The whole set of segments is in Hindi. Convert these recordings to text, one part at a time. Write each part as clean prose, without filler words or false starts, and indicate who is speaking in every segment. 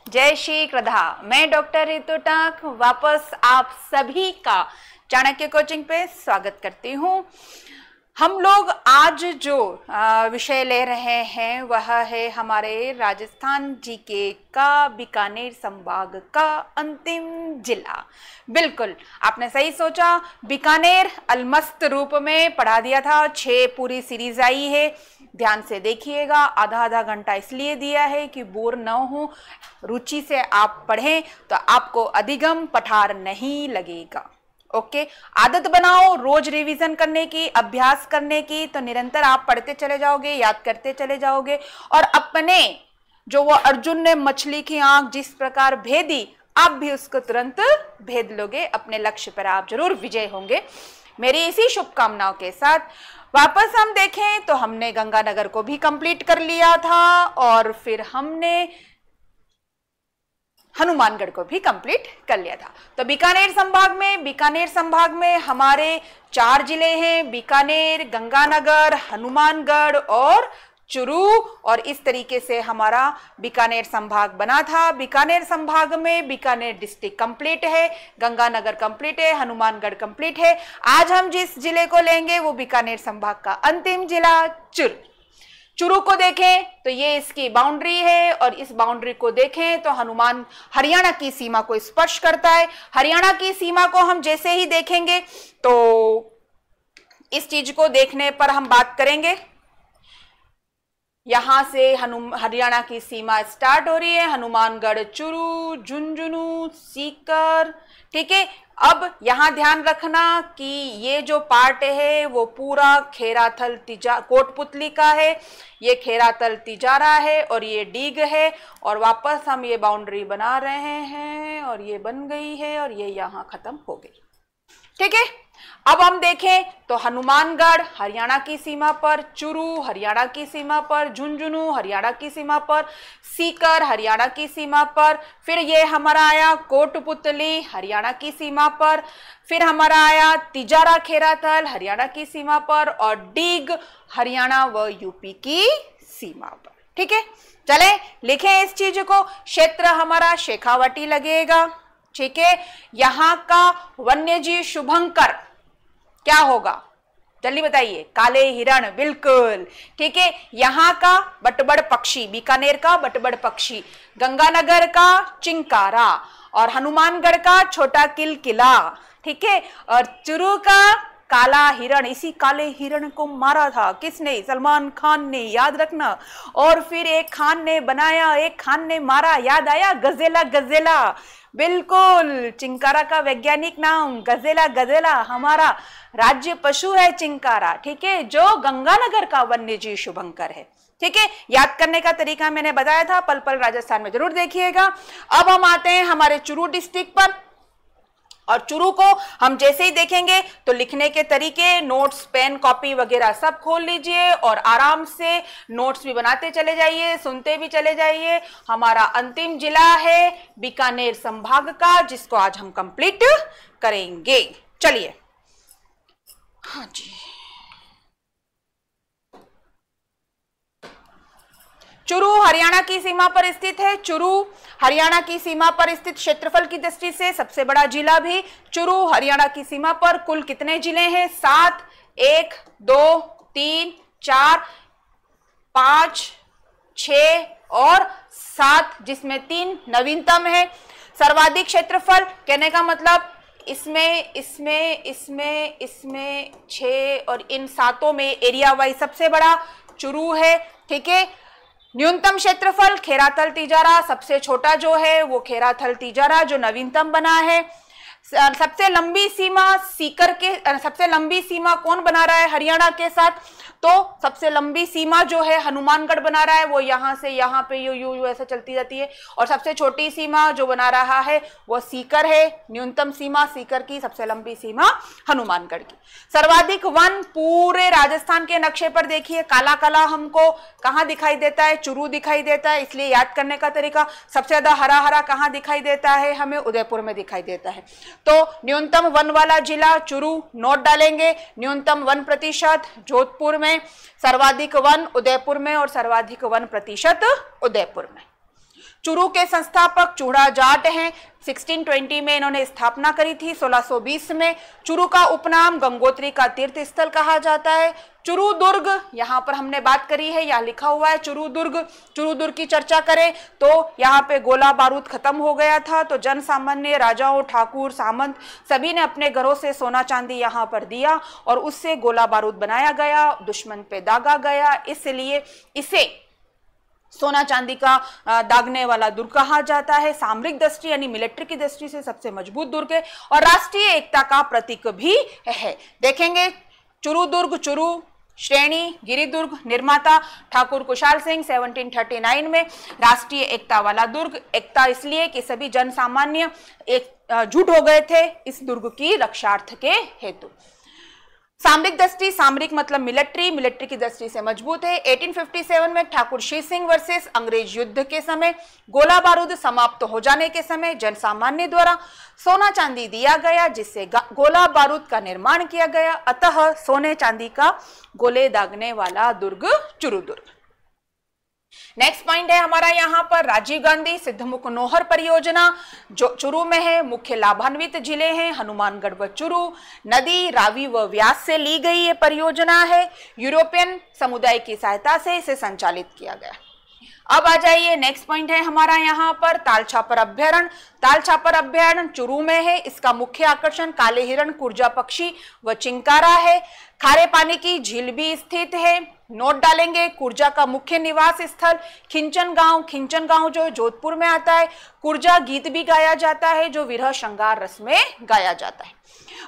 Speaker 1: जय श्री कृष्णा। मैं डॉक्टर रितु टाक वापस आप सभी का चाणक्य कोचिंग पे स्वागत करती हूँ। हम लोग आज जो विषय ले रहे हैं वह है हमारे राजस्थान जीके का बीकानेर संभाग का अंतिम जिला। बिल्कुल आपने सही सोचा, बीकानेर अलमस्त रूप में पढ़ा दिया था। 6 पूरी सीरीज आई है, ध्यान से देखिएगा। आधा घंटा इसलिए दिया है कि बोर न हो, रुचि से आप पढ़ें तो आपको अधिगम पठार नहीं लगेगा। ओके, आदत बनाओ रोज रिवीजन करने की, अभ्यास करने की, तो निरंतर आप पढ़ते चले जाओगे, याद करते चले जाओगे और अपने जो वो अर्जुन ने मछली की आंख जिस प्रकार भेदी, आप भी उसको तुरंत भेद लोगे। अपने लक्ष्य पर आप जरूर विजय होंगे। मेरी इसी शुभकामनाओं के साथ वापस हम देखें तो हमने गंगानगर को भी कंप्लीट कर लिया था और फिर हमने हनुमानगढ़ को भी कंप्लीट कर लिया था। तो बीकानेर संभाग में हमारे 4 जिले हैं, बीकानेर, गंगानगर, हनुमानगढ़ और चुरू, और इस तरीके से हमारा बीकानेर संभाग बना था। बीकानेर संभाग में बीकानेर डिस्ट्रिक्ट कंप्लीट है, गंगानगर कंप्लीट है, हनुमानगढ़ कंप्लीट है। आज हम जिस जिले को लेंगे वो बीकानेर संभाग का अंतिम जिला चुरू को देखें तो ये इसकी बाउंड्री है और इस बाउंड्री को देखें तो हरियाणा की सीमा को स्पर्श करता है। हरियाणा की सीमा को हम जैसे ही देखेंगे तो इस चीज को देखने पर हम बात करेंगे, यहां से हरियाणा की सीमा स्टार्ट हो रही है, हनुमानगढ़, चुरू, झुंझुनू, सीकर। ठीक है, अब यहां ध्यान रखना कि ये जो पार्ट है वो पूरा खेराथल कोटपुतली का है, ये खेराथल तिजारा है और ये डीग है। और वापस हम ये बाउंड्री बना रहे हैं और ये बन गई है और ये यहां खत्म हो गई। ठीक है, अब हम देखें तो हनुमानगढ़ हरियाणा की सीमा पर, चुरू हरियाणा की सीमा पर, झुंझुनू हरियाणा की सीमा पर, सीकर हरियाणा की सीमा पर, फिर ये हमारा आया कोटपुतली हरियाणा की सीमा पर, फिर हमारा आया तिजारा खेराथल हरियाणा की सीमा पर और डीग हरियाणा व यूपी की सीमा पर। ठीक है, चले लिखें इस चीज को। क्षेत्र हमारा शेखावटी लगेगा। ठीक है, यहां का वन्यजीव शुभंकर क्या होगा, जल्दी बताइए। काले हिरण, बिल्कुल ठीक है। यहां का बटबड़ पक्षी, बीकानेर का बटबड़ पक्षी, गंगानगर का चिंकारा और हनुमानगढ़ का छोटा किलकिला। ठीक है, और चुरू का काला हिरण। इसी काले हिरण को मारा था किसने? सलमान खान ने, याद रखना। और फिर एक खान ने बनाया, एक खान ने मारा, याद आया? गजेला। बिल्कुल, चिंकारा का वैज्ञानिक नाम गजेला। हमारा राज्य पशु है चिंकारा। ठीक है, जो गंगानगर का वन्यजीव शुभंकर है। ठीक है, याद करने का तरीका मैंने बताया था, पल राजस्थान में जरूर देखिएगा। अब हम आते हैं हमारे चुरू डिस्ट्रिक्ट पर और चुरू को हम जैसे ही देखेंगे तो लिखने के तरीके, नोट्स, पेन, कॉपी वगैरह सब खोल लीजिए और आराम से नोट्स भी बनाते चले जाइए, सुनते भी चले जाइए। हमारा अंतिम जिला है बीकानेर संभाग का, जिसको आज हम कंप्लीट करेंगे। चलिए, हाँ जी, चुरू हरियाणा की सीमा पर स्थित है। चुरू हरियाणा की सीमा पर स्थित, क्षेत्रफल की दृष्टि से सबसे बड़ा जिला भी चुरू हरियाणा की सीमा पर। कुल कितने जिले हैं? 7, 1, 2, 3, 4, 5, 6 और 7, जिसमें 3 नवीनतम है। सर्वाधिक क्षेत्रफल कहने का मतलब इसमें 6 और इन 7 में एरिया वाइज सबसे बड़ा चुरू है। ठीक है, न्यूनतम क्षेत्रफल खेराथल तिजारा, सबसे छोटा जो है वो खेराथल तिजारा जो नवीनतम बना है। सबसे लंबी सीमा कौन बना रहा है हरियाणा के साथ? तो सबसे लंबी सीमा जो है हनुमानगढ़ बना रहा है, वो यहां से यहां पे यू ऐसे चलती जाती है। और सबसे छोटी सीमा जो बना रहा है वो सीकर है। न्यूनतम सीमा सीकर की, सबसे लंबी सीमा हनुमानगढ़ की। सर्वाधिक वन पूरे राजस्थान के नक्शे पर देखिए, काला काला हमको कहां दिखाई देता है? चुरू दिखाई देता है। इसलिए याद करने का तरीका, सबसे ज्यादा हरा हरा कहां दिखाई देता है? हमें उदयपुर में दिखाई देता है। तो न्यूनतम वन वाला जिला चुरू नोट डालेंगे। न्यूनतम 1% जोधपुर में, सर्वाधिक वन उदयपुर में और सर्वाधिक 1% उदयपुर में। चुरू के संस्थापक चूड़ा जाट हैं। 1620 में इन्होंने स्थापना करी थी। 1620 में चुरू का उपनाम गंगोत्री का तीर्थ स्थल कहा जाता है। चुरू दुर्ग, यहाँ पर हमने बात करी है, यहाँ लिखा हुआ है चुरू दुर्ग। चुरू दुर्ग की चर्चा करें तो यहाँ पे गोला बारूद खत्म हो गया था, तो जन सामान्य, राजाओं, ठाकुर, सामंत सभी ने अपने घरों से सोना चांदी यहाँ पर दिया और उससे गोला बारूद बनाया गया, दुश्मन पे दागा गया, इसलिए इसे सोना चांदी का दागने वाला दुर्ग कहा जाता है। सामरिक दृष्टि यानी मिलिट्री की दृष्टि से सबसे मजबूत दुर्ग है और राष्ट्रीय एकता का प्रतीक भी है। देखेंगे चुरू दुर्ग, चुरू श्रेणी, गिरिदुर्ग, निर्माता ठाकुर कुशाल सिंह 1739 में राष्ट्रीय एकता वाला दुर्ग। एकता इसलिए कि सभी जन सामान्य एकजुट हो गए थे इस दुर्ग की रक्षार्थ के हेतु। सामरिक दृष्टि, सामरिक मतलब मिलिट्री, मिलिट्री की दृष्टि से मजबूत है। 1857 में ठाकुर श्री सिंह वर्सेस अंग्रेज युद्ध के समय गोला बारूद समाप्त हो जाने के समय जन सामान्य द्वारा सोना चांदी दिया गया, जिससे गोला बारूद का निर्माण किया गया। अतः सोने चांदी का गोले दागने वाला दुर्ग चुरू दुर्ग। नेक्स्ट पॉइंट है हमारा यहाँ पर राजीव गांधी सिद्धमुख नोहर परियोजना, जो चुरू में है। मुख्य लाभान्वित जिले हैं हनुमानगढ़ व चुरू। नदी रावी व व्यास से ली गई ये परियोजना है। यूरोपियन समुदाय की सहायता से इसे संचालित किया गया। अब आ जाइए, नेक्स्ट पॉइंट है हमारा यहाँ पर तालछापर अभ्यारण्य। तालछापर अभ्यारण्य चुरू में है। इसका मुख्य आकर्षण काले हिरण, कुर्जा पक्षी व चिंकारा है। खारे पानी की झील भी स्थित है। नोट डालेंगे, कुर्जा का मुख्य निवास स्थल खिंचन गांव। खिंचन गांव जो जोधपुर में आता है। कुर्जा गीत भी गाया जाता है जो विरह श्रृंगार रस में गाया जाता है।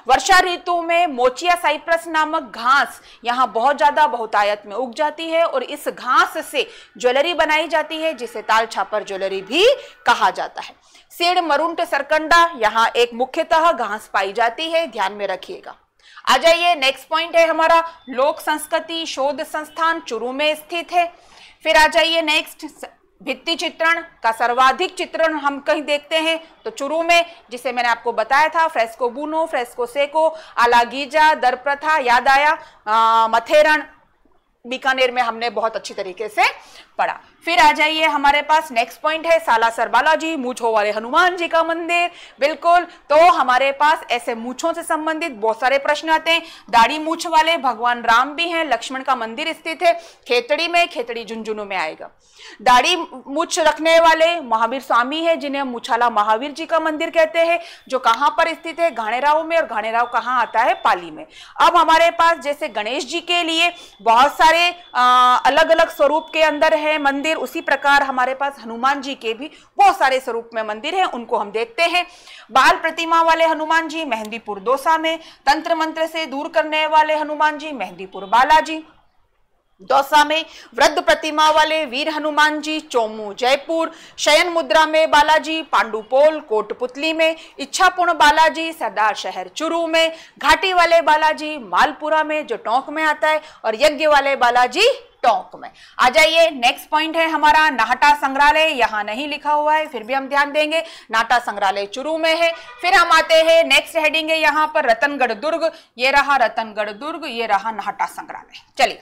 Speaker 1: वर्षा ऋतु में मोचिया साइप्रस नामक घास यहाँ बहुत ज्यादा बहुतायत में उग जाती है और इस घास से ज्वेलरी बनाई जाती है, जिसे तालछापर ज्वेलरी भी कहा जाता है। सेड़, मरुंट, सरकंडा यहाँ एक मुख्यतः घास पाई जाती है, ध्यान में रखिएगा। आ जाइए, नेक्स्ट पॉइंट है हमारा लोक संस्कृति शोध संस्थान चुरू में स्थित है। फिर आ जाइए नेक्स्ट, भित्ति चित्रण का सर्वाधिक चित्रण हम कहीं देखते हैं तो चुरू में, जिसे मैंने आपको बताया था, फ्रेस्को बूनो, फ्रेस्को सेको, आलागीजा, दर प्रथा याद आया, मथेरण बीकानेर में हमने बहुत अच्छी तरीके से पढ़ा। फिर आ जाइए हमारे पास नेक्स्ट पॉइंट है सालासर बालाजी, मूंछों वाले हनुमान जी का मंदिर। बिल्कुल, तो हमारे पास ऐसे मूंछों से संबंधित बहुत सारे प्रश्न आते हैं। दाढ़ी मूंछ वाले भगवान राम भी हैं। लक्ष्मण का मंदिर स्थित है खेतड़ी में, खेतड़ी झुंझुनू में आएगा। दाढ़ी मूंछ रखने वाले महावीर स्वामी है, जिन्हें मूछाला महावीर जी का मंदिर कहते हैं, जो कहां पर स्थित है, घाणेराव में। और घाणेराव कहां आता है, पाली में। अब हमारे पास जैसे गणेश जी के लिए बहुत सारे अलग अलग स्वरूप के अंदर है मंदिर, उसी प्रकार हमारे पास हनुमान जी के भी बहुत सारे स्वरूप में मंदिर है, उनको हम देखते हैं। बाल प्रतिमा वाले हनुमान जी मेहंदीपुर दौसा में। तंत्र मंत्र से दूर करने वाले हनुमान जी मेहंदीपुर बालाजी दौसा में। वृद्ध प्रतिमा वाले वीर हनुमान जी चोमू जयपुर। शयन मुद्रा में बालाजी पांडुपोल कोटपुतली में। इच्छापूर्ण बालाजी सरदार शहर चुरू में। घाटी वाले बालाजी मालपुरा में, जो टोंक में आता है। और यज्ञ वाले बालाजी टोंक में। आ जाइए, नेक्स्ट पॉइंट है हमारा नाहटा संग्रहालय। यहाँ नहीं लिखा हुआ है, फिर भी हम ध्यान देंगे, नाहटा संग्रहालय चुरू में है। फिर हम आते हैं, नेक्स्ट हेडिंग है यहाँ पर रतनगढ़ दुर्ग। ये रहा रतनगढ़ दुर्ग, ये रहा नाहटा संग्रहालय। चलिए,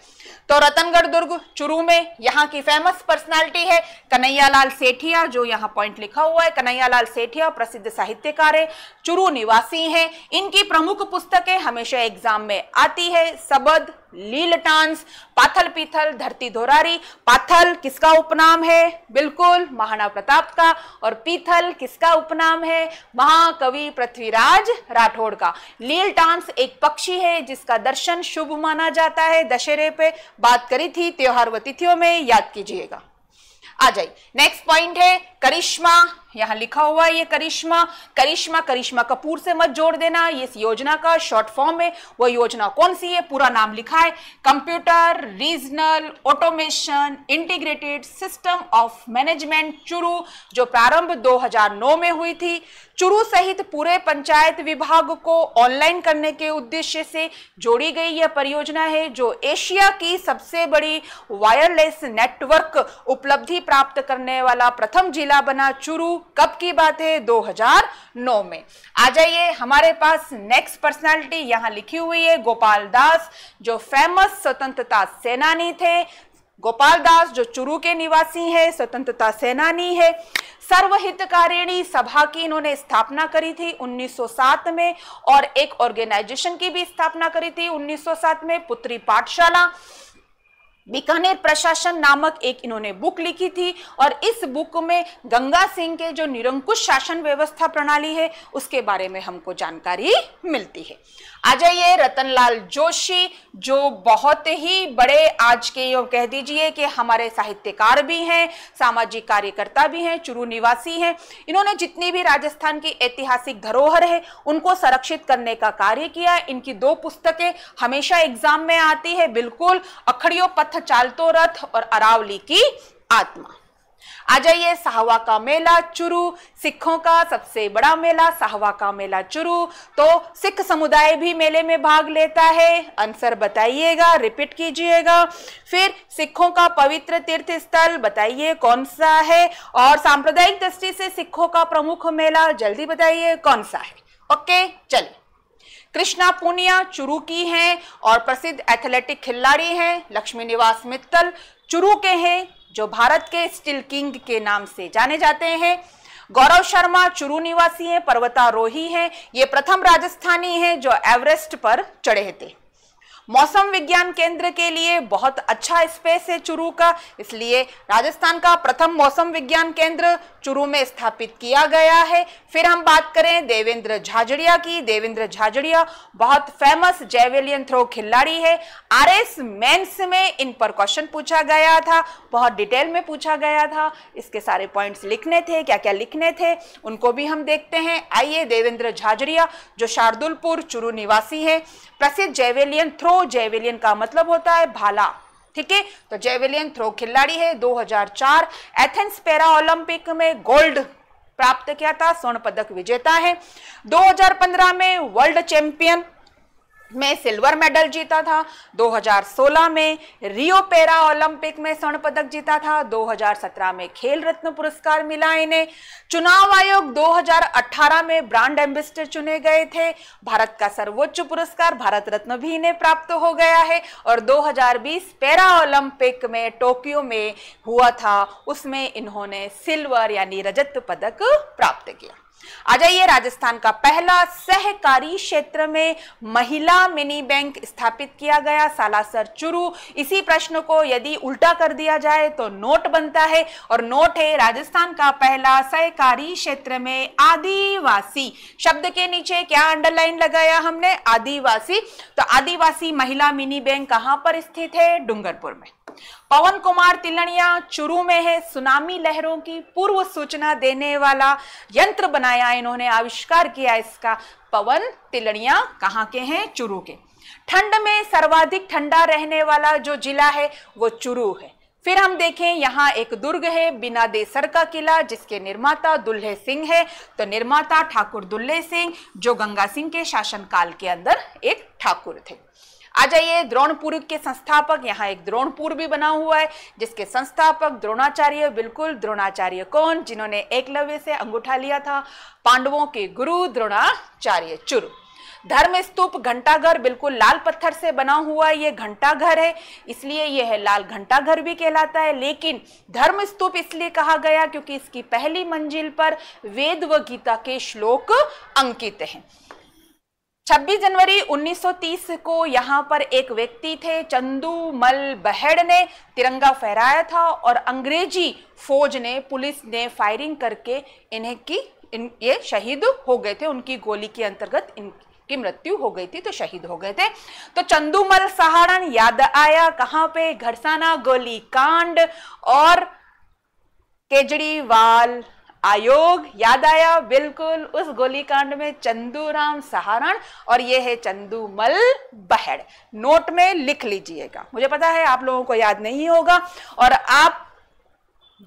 Speaker 1: तो रतनगढ़ दुर्ग चुरू में, यहाँ की फेमस पर्सनालिटी है कन्हैयालाल सेठिया, जो यहाँ पॉइंट लिखा हुआ है। कन्हैयालाल सेठिया प्रसिद्ध साहित्यकार है, चुरू निवासी हैं। इनकी प्रमुख पुस्तकें हमेशा एग्जाम में आती है, सबद, लीलटांस, पाथल पीथल, धरती धोरारी। पाथल किसका उपनाम है, बिल्कुल महाराणा प्रताप का। और पीथल किसका उपनाम है, महाकवि पृथ्वीराज राठौड़ का। लीलटांस एक पक्षी है जिसका दर्शन शुभ माना जाता है। दशहरे पे बात करी थी, त्योहार व तिथियों में, याद कीजिएगा। आ जाइए, नेक्स्ट पॉइंट है करिश्मा। यहाँ लिखा हुआ है ये करिश्मा। करिश्मा करिश्मा कपूर से मत जोड़ देना, ये इस योजना का शॉर्ट फॉर्म है। वो योजना कौन सी है, पूरा नाम लिखा है, computer regional automation integrated system of management Churu, जो प्रारंभ 2009 में हुई थी। चुरू सहित पूरे पंचायत विभाग को ऑनलाइन करने के उद्देश्य से जोड़ी गई यह परियोजना है, जो एशिया की सबसे बड़ी वायरलेस नेटवर्क उपलब्धि प्राप्त करने वाला प्रथम जिला बना चुरू। कब की बात है, 2009 में। आ जाइए, हमारे पास नेक्स्ट पर्सनालिटी यहाँ लिखी हुई है गोपाल दास, जो फेमस स्वतंत्रता सेनानी थे। गोपाल दास जो चुरू के निवासी हैं, स्वतंत्रता सेनानी है। सर्वहितकारिणी सभा की इन्होंने स्थापना करी थी 1907 में, और एक ऑर्गेनाइजेशन की भी स्थापना करी थी 1907 में, पुत्री पाठशाला। बीकानेर प्रशासन नामक एक इन्होंने बुक लिखी थी, और इस बुक में गंगा सिंह के जो निरंकुश शासन व्यवस्था प्रणाली है उसके बारे में हमको जानकारी मिलती है। आ जाइए रतनलाल जोशी, जो बहुत ही बड़े आज के कह दीजिए कि हमारे साहित्यकार भी हैं, सामाजिक कार्यकर्ता भी हैं, चुरू निवासी हैं। इन्होंने जितनी भी राजस्थान की ऐतिहासिक धरोहर है उनको संरक्षित करने का कार्य किया। इनकी 2 पुस्तकें हमेशा एग्जाम में आती है, बिल्कुल, अखड़ियों पथ चालतो रथ और अरावली की आत्मा। आ जाइए साहवा का मेला चुरू, सिखों का सबसे बड़ा मेला साहवा का मेला चुरू। तो सिख समुदाय भी मेले में भाग लेता है, आंसर बताइएगा, रिपीट कीजिएगा। फिर सिखों का पवित्र तीर्थ स्थल बताइए कौन सा है, और सांप्रदायिक दृष्टि से सिखों का प्रमुख मेला जल्दी बताइए कौन सा है। ओके, चलिए। कृष्णा पूनिया चुरू की हैं और प्रसिद्ध एथलेटिक खिलाड़ी हैं। लक्ष्मी निवास मित्तल चुरू के हैं, जो भारत के स्टील किंग के नाम से जाने जाते हैं। गौरव शर्मा चुरू निवासी हैं, पर्वतारोही हैं। ये प्रथम राजस्थानी हैं जो एवरेस्ट पर चढ़े थे। मौसम विज्ञान केंद्र के लिए बहुत अच्छा स्पेस है चुरू का, इसलिए राजस्थान का प्रथम मौसम विज्ञान केंद्र चुरू में स्थापित किया गया है। फिर हम बात करें देवेंद्र झाझड़िया की। देवेंद्र झाझड़िया बहुत फेमस जेवेलियन थ्रो खिलाड़ी है। आरएस मेंस में इन पर क्वेश्चन पूछा गया था, बहुत डिटेल में पूछा गया था। इसके सारे पॉइंट्स लिखने थे, क्या क्या लिखने थे उनको भी हम देखते हैं। आइए, देवेंद्र झाझड़िया जो शार्दुलपुर चुरू निवासी है, प्रसिद्ध जेवेलियन थ्रो, जेवेलियन का मतलब होता है भाला, ठीक है, तो जेवेलियन थ्रो खिलाड़ी है। 2004 एथेंस पैरा ओलंपिक में गोल्ड प्राप्त किया था, स्वर्ण पदक विजेता है। 2015 में वर्ल्ड चैंपियन में सिल्वर मेडल जीता था। 2016 में रियो पैरा ओलंपिक में स्वर्ण पदक जीता था। 2017 में खेल रत्न पुरस्कार मिला इन्हें। चुनाव आयोग 2018 में ब्रांड एम्बेसडर चुने गए थे। भारत का सर्वोच्च पुरस्कार भारत रत्न भी इन्हें प्राप्त हो गया है। और 2020 पैरा ओलंपिक में टोक्यो में हुआ था, उसमें इन्होंने सिल्वर यानी रजत पदक प्राप्त किया। आ जाइए, राजस्थान का पहला सहकारी क्षेत्र में महिला मिनी बैंक स्थापित किया गया, सालासर चुरू। इसी प्रश्न को यदि उल्टा कर दिया जाए तो नोट बनता है, और नोट है राजस्थान का पहला सहकारी क्षेत्र में आदिवासी। शब्द के नीचे क्या अंडरलाइन लगाया हमने, आदिवासी। तो आदिवासी महिला मिनी बैंक कहां पर स्थित है, डूंगरपुर में। पवन कुमार तिलनिया चुरू में है। सुनामी लहरों की पूर्व सूचना देने वाला यंत्र बनाया इन्होंने, आविष्कार किया इसका। पवन तिलनिया कहां के हैं, चुरू के। ठंड में सर्वाधिक ठंडा रहने वाला जो जिला है वो चुरू है। फिर हम देखें, यहाँ एक दुर्ग है बिना देसर का किला, जिसके निर्माता दुल्हे सिंह है। तो निर्माता ठाकुर दुल्हे सिंह, जो गंगा सिंह के शासनकाल के अंदर एक ठाकुर थे। आ जाइए, द्रोणपुर के संस्थापक, यहाँ एक द्रोणपुर भी बना हुआ है जिसके संस्थापक द्रोणाचार्य। बिल्कुल, द्रोणाचार्य कौन, जिन्होंने एकलव्य से अंगूठा लिया था, पांडवों के गुरु द्रोणाचार्य। चुरू धर्म स्तूप घंटाघर बिल्कुल लाल पत्थर से बना हुआ ये घंटाघर है, इसलिए यह है लाल घंटाघर भी कहलाता है। लेकिन धर्म स्तूप इसलिए कहा गया क्योंकि इसकी पहली मंजिल पर वेद व गीता के श्लोक अंकित हैं। 26 जनवरी 1930 को यहाँ पर एक व्यक्ति थे चंदूमल बहेड़ ने तिरंगा फहराया था, और अंग्रेजी फौज ने, पुलिस ने फायरिंग करके ये शहीद हो गए थे। उनकी गोली के अंतर्गत इनकी मृत्यु हो गई थी, तो शहीद हो गए थे। तो चंदूमल सहारण याद आया कहाँ पे, घरसाना गोली कांड और केजरीवाल आयोग याद आया। बिल्कुल, उस गोलीकांड में चंदूराम सहारण और ये है चंदूमल बहेड़। नोट में लिख लीजिएगा, मुझे पता है आप लोगों को याद नहीं होगा और आप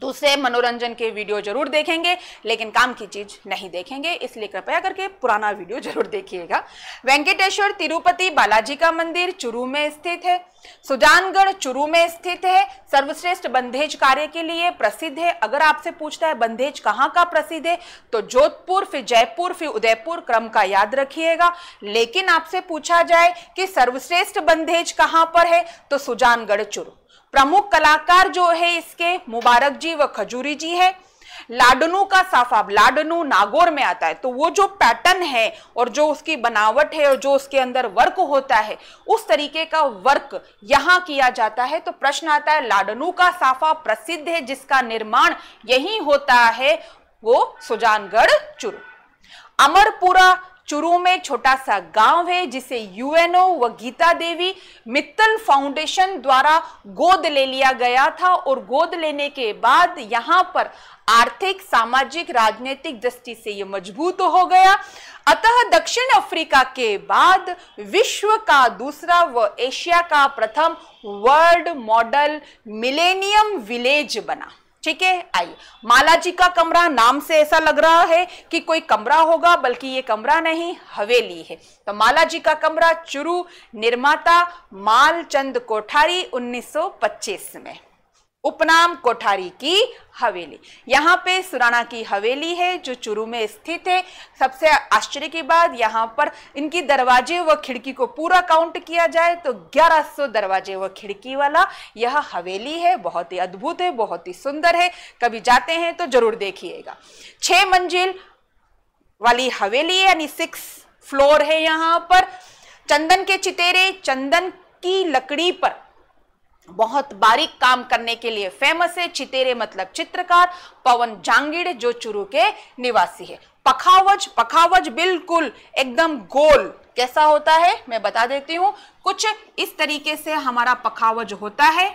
Speaker 1: दूसरे मनोरंजन के वीडियो जरूर देखेंगे लेकिन काम की चीज नहीं देखेंगे, इसलिए कृपया करके पुराना वीडियो जरूर देखिएगा। वेंकटेश्वर तिरुपति बालाजी का मंदिर चुरू में स्थित है। सुजानगढ़ चुरू में स्थित है। सर्वश्रेष्ठ बंधेज कार्य के लिए प्रसिद्ध है। अगर आपसे पूछता है बंधेज कहाँ का प्रसिद्ध है तो जोधपुर, फिर जयपुर, फिर उदयपुर, क्रम का याद रखिएगा। लेकिन आपसे पूछा जाए कि सर्वश्रेष्ठ बंधेज कहाँ पर है तो सुजानगढ़ चुरू। प्रमुख कलाकार जो है इसके मुबारक जी व खजूरी जी है। लाडनू का साफा, लाडनू नागौर में आता है, तो वो जो पैटर्न है और जो उसकी बनावट है और जो उसके अंदर वर्क होता है उस तरीके का वर्क यहां किया जाता है। तो प्रश्न आता है लाडनू का साफा प्रसिद्ध है जिसका निर्माण यही होता है, वो सुजानगढ़ चूरू। अमरपुरा चूरू में छोटा सा गांव है जिसे यूएनओ व गीता देवी मित्तल फाउंडेशन द्वारा गोद ले लिया गया था और गोद लेने के बाद यहां पर आर्थिक, सामाजिक, राजनीतिक दृष्टि से यह मजबूत हो गया। अतः दक्षिण अफ्रीका के बाद विश्व का दूसरा व एशिया का प्रथम वर्ल्ड मॉडल मिलेनियम विलेज बना। ठीक है, आइए। मालाजी का कमरा, नाम से ऐसा लग रहा है कि कोई कमरा होगा, बल्कि ये कमरा नहीं, हवेली है। तो मालाजी का कमरा चूरू, निर्माता मालचंद कोठारी, 1925 में। उपनाम कोठारी की हवेली। यहाँ पे सुराणा की हवेली है जो चूरू में स्थित है। सबसे आश्चर्य की बात, यहाँ पर इनकी दरवाजे व खिड़की को पूरा काउंट किया जाए तो 1100 दरवाजे व खिड़की वाला यह हवेली है। बहुत ही अद्भुत है, बहुत ही सुंदर है, कभी जाते हैं तो जरूर देखिएगा। 6 मंजिल वाली हवेली है, यानी 6 फ्लोर है। यहाँ पर चंदन के चितेरे, चंदन की लकड़ी पर बहुत बारीक काम करने के लिए फेमस है। चितेरे मतलब चित्रकार पवन जांगिड़ जो चूरू के निवासी है। पखावज, पखावज बिल्कुल एकदम गोल कैसा होता है मैं बता देती हूं। कुछ इस तरीके से हमारा पखावज होता है।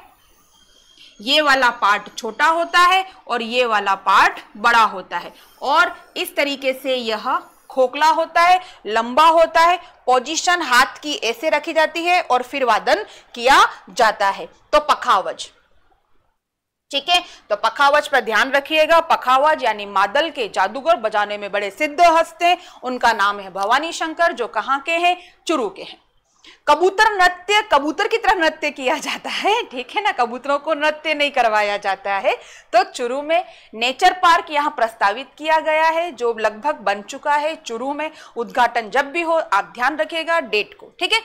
Speaker 1: ये वाला पार्ट छोटा होता है और ये वाला पार्ट बड़ा होता है, और इस तरीके से यह खोखला होता है, लंबा होता है। पोजीशन हाथ की ऐसे रखी जाती है और फिर वादन किया जाता है। तो पखावज, ठीक है, तो पखावज पर ध्यान रखिएगा। पखावज यानी मादल के जादूगर, बजाने में बड़े सिद्ध हस्ते, उनका नाम है भवानी शंकर, जो कहाँ के हैं, चूरू के हैं। कबूतर नृत्य, कबूतर की तरह नृत्य किया जाता है, ठीक है ना, कबूतरों को नृत्य नहीं करवाया जाता है। तो चूरू में नेचर पार्क यहाँ प्रस्तावित किया गया है जो लगभग बन चुका है। चूरू में उद्घाटन जब भी हो आप ध्यान रखिएगा डेट को, ठीक है।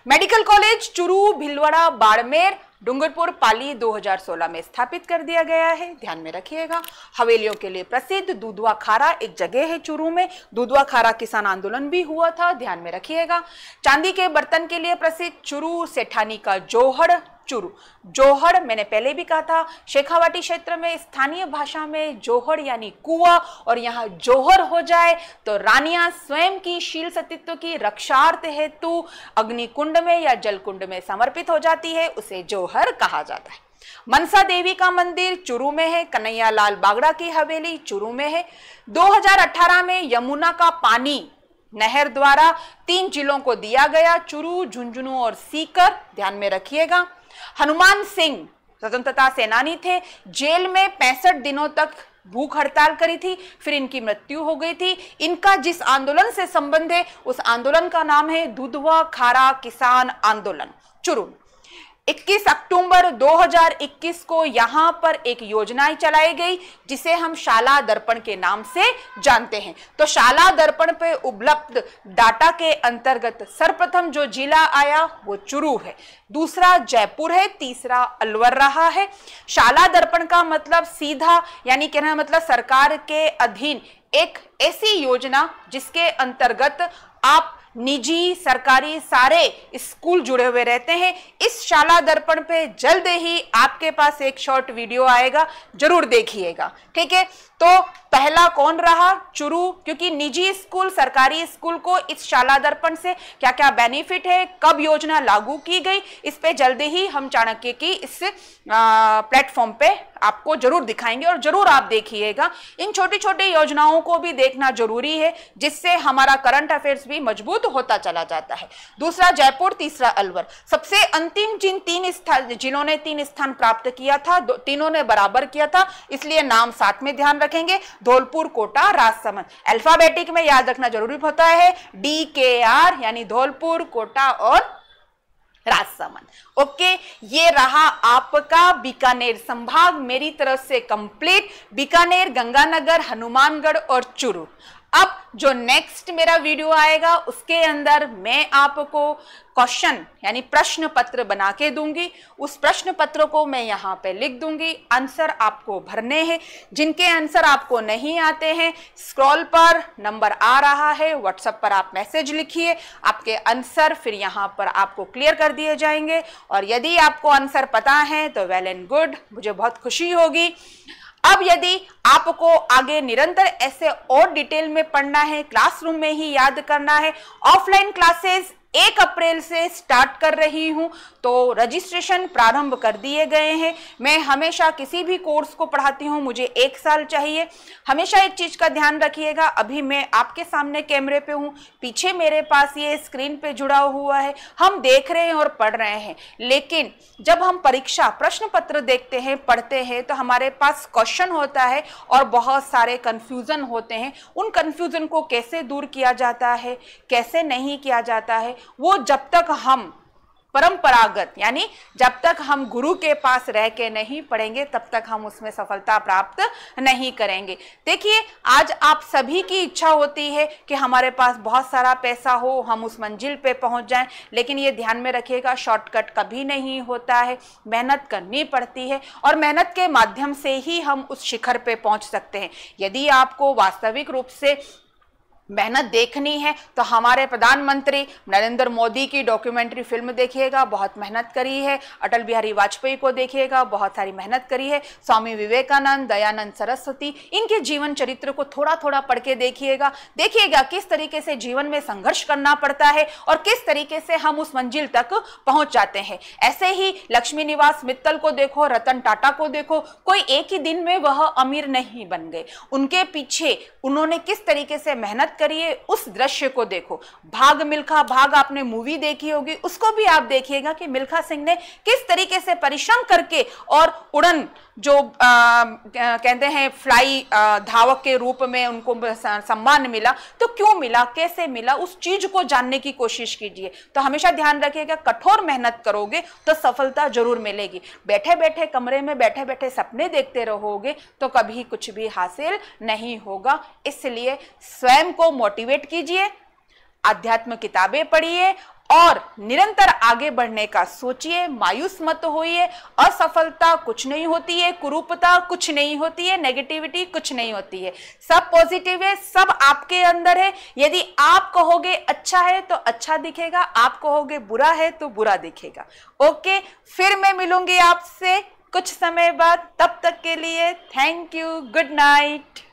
Speaker 1: मेडिकल कॉलेज चूरू, भिलवाड़ा, बाड़मेर, डूंगरपुर, पाली 2016 में स्थापित कर दिया गया है, ध्यान में रखिएगा। हवेलियों के लिए प्रसिद्ध दूधवा खारा एक जगह है चूरू में, दूधवा खारा किसान आंदोलन भी हुआ था, ध्यान में रखिएगा। चांदी के बर्तन के लिए प्रसिद्ध चूरू, सेठानी का जोहड़ चूरू। जोहड़ मैंने पहले भी कहा था, शेखावाटी क्षेत्र में स्थानीय भाषा में जोहड़ यानी कुआं, और यहाँ जोहर हो जाए तो रानियां स्वयं की शील सतीत्व की रक्षार्थ हेतु अग्निकुंड में या जलकुंड में समर्पित हो जाती है, उसे जोहर कहा जाता है। मनसा देवी का मंदिर चूरू में है। कन्हैया लाल बागड़ा की हवेली चूरू में है। 2018 में यमुना का पानी नहर द्वारा 3 जिलों को दिया गया, चूरू, झुंझुनू और सीकर, ध्यान में रखिएगा। हनुमान सिंह स्वतंत्रता सेनानी थे, जेल में 65 दिनों तक भूख हड़ताल करी थी, फिर इनकी मृत्यु हो गई थी। इनका जिस आंदोलन से संबंध है उस आंदोलन का नाम है दूधवा खारा किसान आंदोलन चूरू। 21 अक्टूबर 2021 को यहां पर एक योजना चलाई गई जिसे हम शाला दर्पण के नाम से जानते हैं। तो शाला दर्पण पे उपलब्ध डाटा के अंतर्गत सर्वप्रथम जो जिला आया वो चूरू है, दूसरा जयपुर है, तीसरा अलवर रहा है। शाला दर्पण का मतलब सीधा यानी कहना मतलब सरकार के अधीन एक ऐसी योजना जिसके अंतर्गत आप निजी सरकारी सारे स्कूल जुड़े हुए रहते हैं। इस शाला दर्पण पे जल्द ही आपके पास एक शॉर्ट वीडियो आएगा, जरूर देखिएगा, ठीक है। तो पहला कौन रहा, चूरू, क्योंकि निजी स्कूल सरकारी स्कूल को इस शाला दर्पण से क्या क्या बेनिफिट है, कब योजना लागू की गई, इस पे जल्दी ही हम चाणक्य की इस प्लेटफॉर्म पे आपको जरूर दिखाएंगे और जरूर आप देखिएगा। इन छोटी छोटी योजनाओं को भी देखना जरूरी है जिससे हमारा करंट अफेयर्स भी मजबूत होता चला जाता है। दूसरा जयपुर, तीसरा अलवर। सबसे अंतिम जिन्होंने 3 स्थान प्राप्त किया था, तीनों ने बराबर किया था, इसलिए नाम साथ में ध्यान रखेंगे। धौलपुर, कोटा, राजसमंद। अल्फाबेटिक में याद रखना जरूरी होता है, DKR यानी धौलपुर, कोटा और राजसमंद। ओके, ये रहा आपका बीकानेर संभाग मेरी तरफ से कंप्लीट। बीकानेर, गंगानगर, हनुमानगढ़ और चूरू। अब जो नेक्स्ट मेरा वीडियो आएगा उसके अंदर मैं आपको क्वेश्चन यानी प्रश्न पत्र बना के दूंगी। उस प्रश्न पत्र को मैं यहाँ पे लिख दूंगी, आंसर आपको भरने हैं। जिनके आंसर आपको नहीं आते हैं, स्क्रॉल पर नंबर आ रहा है, व्हाट्सएप पर आप मैसेज लिखिए, आपके आंसर फिर यहाँ पर आपको क्लियर कर दिए जाएंगे। और यदि आपको आंसर पता है तो वेल एंड गुड, मुझे बहुत खुशी होगी। अब यदि आपको आगे निरंतर ऐसे और डिटेल में पढ़ना है, क्लासरूम में ही याद करना है, ऑफलाइन क्लासेस 1 अप्रैल से स्टार्ट कर रही हूं, तो रजिस्ट्रेशन प्रारंभ कर दिए गए हैं। मैं हमेशा किसी भी कोर्स को पढ़ाती हूं, मुझे 1 साल चाहिए। हमेशा एक चीज का ध्यान रखिएगा, अभी मैं आपके सामने कैमरे पे हूं, पीछे मेरे पास ये स्क्रीन पे जुड़ा हुआ है, हम देख रहे हैं और पढ़ रहे हैं, लेकिन जब हम परीक्षा प्रश्न पत्र देखते हैं, पढ़ते हैं, तो हमारे पास क्वेश्चन होता है और बहुत सारे कंफ्यूजन होते हैं। उन कंफ्यूजन को कैसे दूर किया जाता है, कैसे नहीं किया जाता है, वो जब तक हम परंपरागत यानी जब तक हम गुरु के पास रह के नहीं पढ़ेंगे तब तक हम उसमें सफलता प्राप्त नहीं करेंगे। देखिए, आज आप सभी की इच्छा होती है कि हमारे पास बहुत सारा पैसा हो, हम उस मंजिल पे पहुंच जाएं, लेकिन ये ध्यान में रखिएगा, शॉर्टकट कभी नहीं होता है, मेहनत करनी पड़ती है और मेहनत के माध्यम से ही हम उस शिखर पे पहुंच सकते हैं। यदि आपको वास्तविक रूप से मेहनत देखनी है तो हमारे प्रधानमंत्री नरेंद्र मोदी की डॉक्यूमेंट्री फिल्म देखिएगा, बहुत मेहनत करी है। अटल बिहारी वाजपेयी को देखिएगा, बहुत सारी मेहनत करी है। स्वामी विवेकानंद, दयानंद सरस्वती, इनके जीवन चरित्र को थोड़ा थोड़ा पढ़ के देखिएगा किस तरीके से जीवन में संघर्ष करना पड़ता है और किस तरीके से हम उस मंजिल तक पहुंच जाते हैं। ऐसे ही लक्ष्मी निवास मित्तल को देखो, रतन टाटा को देखो, कोई एक ही दिन में वह अमीर नहीं बन गए, उनके पीछे उन्होंने किस तरीके से मेहनत करिए, उस दृश्य को देखो। भाग मिल्खा भाग आपने मूवी देखी होगी, उसको भी आप देखिएगा कि मिल्खा सिंह ने किस तरीके से परिश्रम करके और उड़न जो कहते हैं फ्लाई धावक के रूप में उनको सम्मान मिला, तो क्यों मिला, कैसे मिला, उस चीज को जानने की कोशिश कीजिए। तो हमेशा ध्यान रखिएगा, कठोर मेहनत करोगे तो सफलता जरूर मिलेगी। बैठे बैठे कमरे में बैठे बैठे सपने देखते रहोगे तो कभी कुछ भी हासिल नहीं होगा। इसलिए स्वयं को मोटिवेट कीजिए, आध्यात्म किताबें पढ़िए और निरंतर आगे बढ़ने का सोचिए, मायूस मत होइए। असफलता कुछ नहीं होती है, कुरूपता कुछ नहीं होती है, नेगेटिविटी कुछ नहीं होती है, सब पॉजिटिव है, सब आपके अंदर है। यदि आप कहोगे अच्छा है तो अच्छा दिखेगा, आप कहोगे बुरा है तो बुरा दिखेगा। ओके, फिर मैं मिलूंगी आपसे कुछ समय बाद, तब तक के लिए थैंक यू, गुड नाइट।